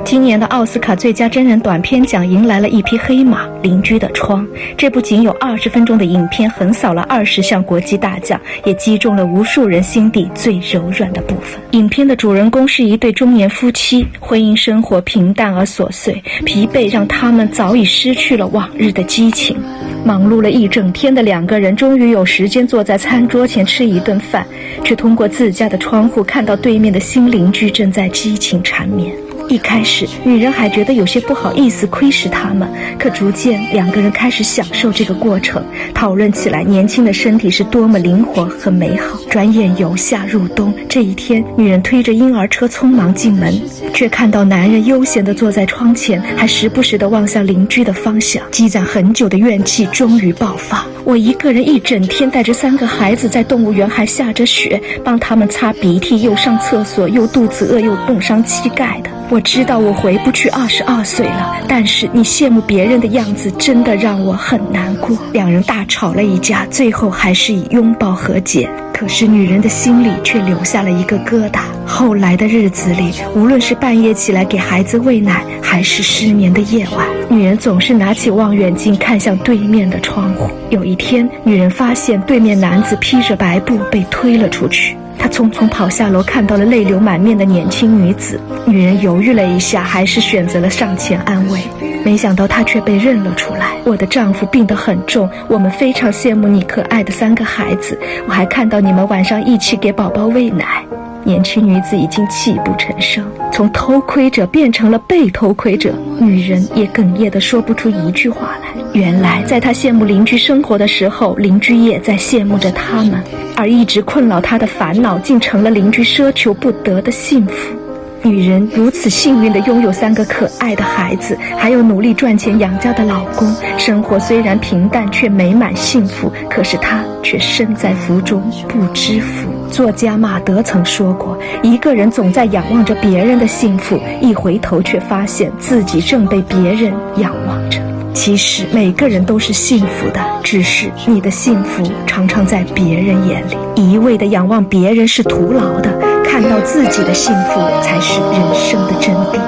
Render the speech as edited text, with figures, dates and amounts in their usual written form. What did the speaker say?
今年的奥斯卡最佳真人短片奖迎来了一匹黑马，《邻居的窗》。这部仅有20分钟的影片横扫了20项国际大奖，也击中了无数人心底最柔软的部分。影片的主人公是一对中年夫妻，婚姻生活平淡而琐碎，疲惫让他们早已失去了往日的激情。忙碌了一整天的两个人终于有时间坐在餐桌前吃一顿饭，却通过自家的窗户看到对面的新邻居正在激情缠绵。一开始女人还觉得有些不好意思窥视他们，可逐渐两个人开始享受这个过程，讨论起来年轻的身体是多么灵活和美好。转眼由夏入冬，这一天女人推着婴儿车匆忙进门，却看到男人悠闲地坐在窗前，还时不时地望向邻居的方向。积攒很久的怨气终于爆发。我一个人一整天带着3个孩子在动物园，还下着雪，帮他们擦鼻涕，又上厕所，又肚子饿，又冻伤膝盖的。我知道我回不去22岁了，但是你羡慕别人的样子真的让我很难过。两人大吵了一架，最后还是以拥抱和解。可是女人的心里却留下了一个疙瘩。后来的日子里，无论是半夜起来给孩子喂奶，还是失眠的夜晚，女人总是拿起望远镜看向对面的窗户。有一天，女人发现对面男子披着白布被推了出去。她匆匆跑下楼，看到了泪流满面的年轻女子。女人犹豫了一下，还是选择了上前安慰。没想到她却被认了出来。我的丈夫病得很重，我们非常羡慕你可爱的3个孩子，我还看到你们晚上一起给宝宝喂奶。年轻女子已经泣不成声，从偷窥者变成了被偷窥者，女人也哽咽地说不出一句话来。原来在她羡慕邻居生活的时候，邻居也在羡慕着他们，而一直困扰她的烦恼竟成了邻居奢求不得的幸福。女人如此幸运地拥有3个可爱的孩子，还有努力赚钱养家的老公，生活虽然平淡却美满幸福，可是她却身在福中不知福。作家马德曾说过，一个人总在仰望着别人的幸福，一回头却发现自己正被别人仰望着。其实每个人都是幸福的，只是你的幸福常常在别人眼里。一味的仰望别人是徒劳的，看到自己的幸福才是人生的真谛。